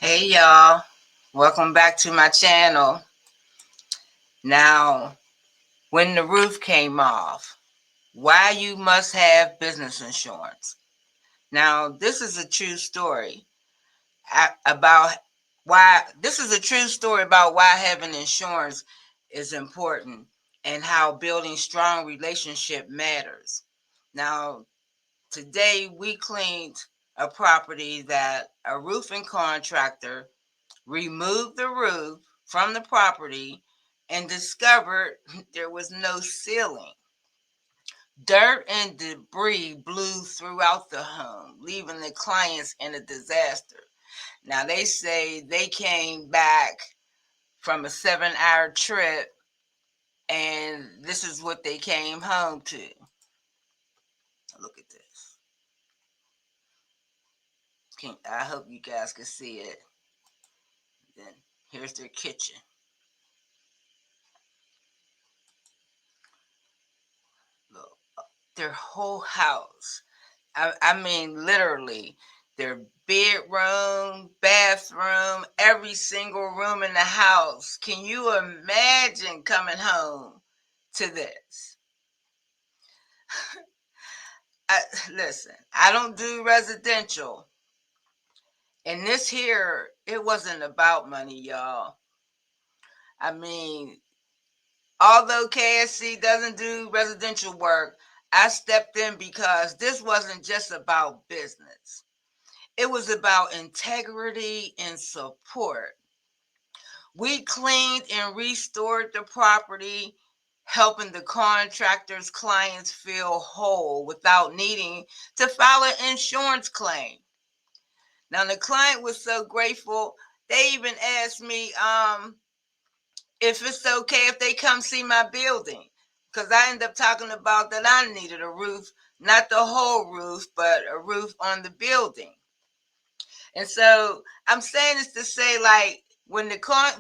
Hey y'all, welcome back to my channel. Now, when the roof came off, why you must have business insurance. Now, this is a true story about why having insurance is important and how building strong relationship matters. Now, today we cleaned a property that a roofing contractor removed the roof from the property and discovered there was no ceiling. Dirt and debris blew throughout the home, leaving the clients in a disaster. Now, they say they came back from a 7-hour trip, and this is what they came home to. Look at this. I hope you guys can see it. Then here's their kitchen. Look, their whole house. I mean, literally, their bedroom, bathroom, every single room in the house. Can you imagine coming home to this? I, Listen, I don't do residential. And this here, it wasn't about money, y'all. I mean, although KSC doesn't do residential work, I stepped in because this wasn't just about business. It was about integrity and support. We cleaned and restored the property, helping the contractor's clients feel whole without needing to file an insurance claim. Now, the client was so grateful, they even asked me if it's okay if they come see my building. Because I ended up talking about that I needed a roof, not the whole roof, but a roof on the building. And so I'm saying this to say, like, when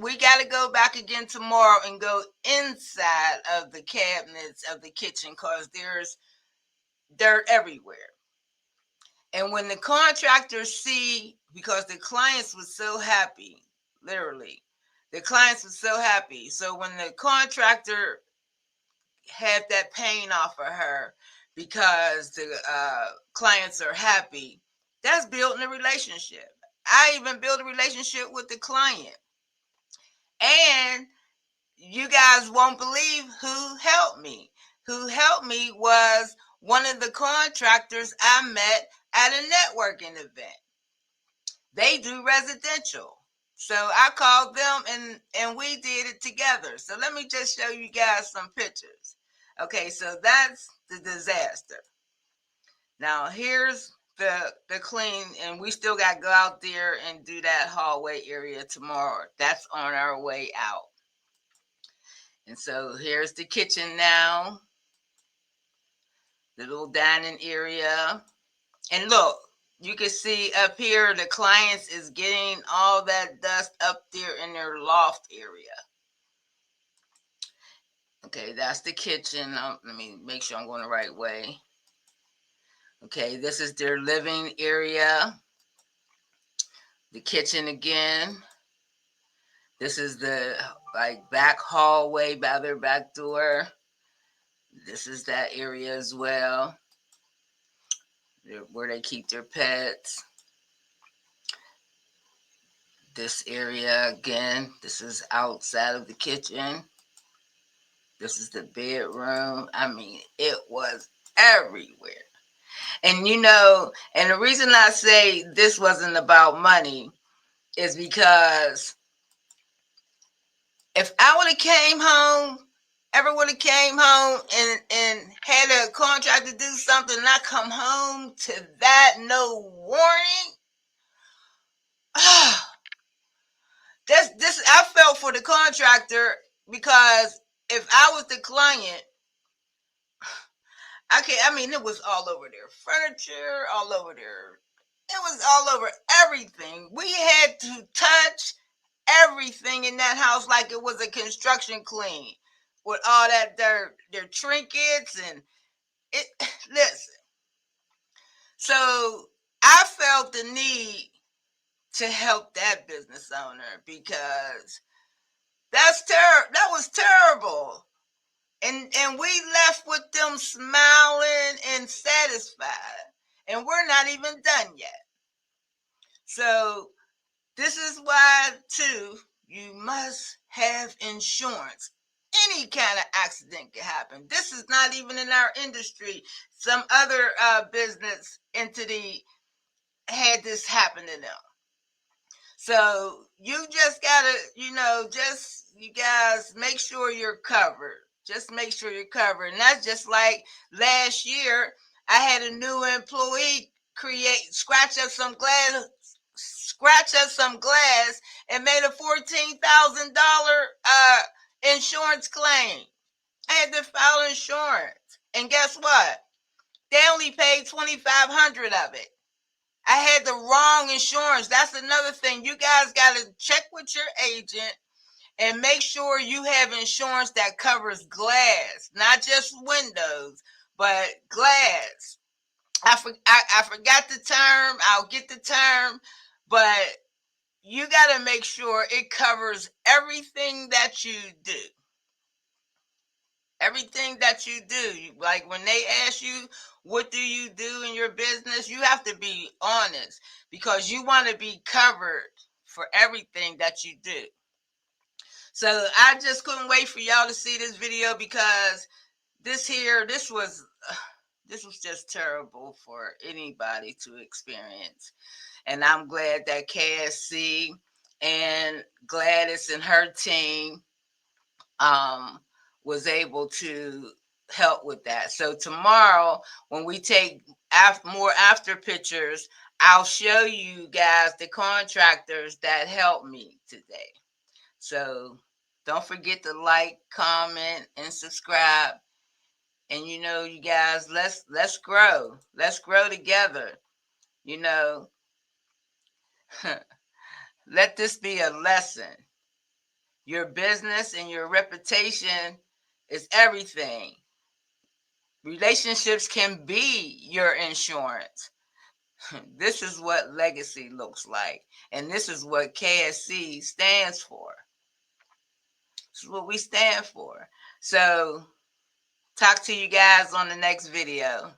we got to go back again tomorrow and go inside of the cabinets of the kitchen because there's dirt everywhere. And when the contractors see, because the clients were so happy, literally, the clients were so happy. So when the contractor had that pain off of her because the clients are happy, that's building a relationship. I even built a relationship with the client. And you guys won't believe who helped me. Who helped me was one of the contractors I met at a networking event. They do residential. So I called them and we did it together. So let me just show you guys some pictures. Okay, so that's the disaster. Now here's the clean, and we still got to go out there and do that hallway area tomorrow. That's on our way out. And so here's the kitchen now, the little dining area. And look, you can see up here the clients is getting all that dust up there in their loft area. Okay, that's the kitchen. Let me make sure I'm going the right way. Okay, this is their living area. The kitchen again. This is the back hallway by their back door. This is that area as well, where they keep their pets. This area again, this is outside of the kitchen. This is the bedroom. I mean, it was everywhere. And and the reason I say this wasn't about money is because if I would have came home and had a contractor do something and I come home to that, no warning. This I felt for the contractor because if I was the client, I mean, it was all over their furniture, all over their. It was all over everything. We had to touch everything in that house like it was a construction clean with all that their trinkets and it. Listen, so I felt the need to help that business owner, because that was terrible. And we left with them smiling and satisfied. And we're not even done yet. So this is why, too, you must have insurance. Any kind of accident can happen. This is not even in our industry. Some other business entity had this happen to them. So you just gotta, just you guys make sure you're covered. Just make sure you're covered. And that's just like last year, I had a new employee scratch up some glass and made a $14,000 insurance claim. I had to file insurance. And guess what? They only paid $2,500 of it. I had the wrong insurance. That's another thing. You guys got to check with your agent and make sure you have insurance that covers glass, not just windows, but glass. I forgot the term. I'll get the term, but you got to make sure it covers everything that you do. Everything that you do. Like when they ask you, what do you do in your business? You have to be honest, because you want to be covered for everything that you do. So I just couldn't wait for y'all to see this video, because this was just terrible for anybody to experience. And I'm glad that KSC and Gladys and her team was able to help with that. So tomorrow, when we take more after pictures, I'll show you guys the contractors that helped me today. So don't forget to like, comment, and subscribe. And you guys, let's grow. Let's grow together. You know, let this be a lesson. Your business and your reputation is everything. Relationships can be your insurance. This is what legacy looks like. And this is what KSC stands for. This is what we stand for. So, talk to you guys on the next video.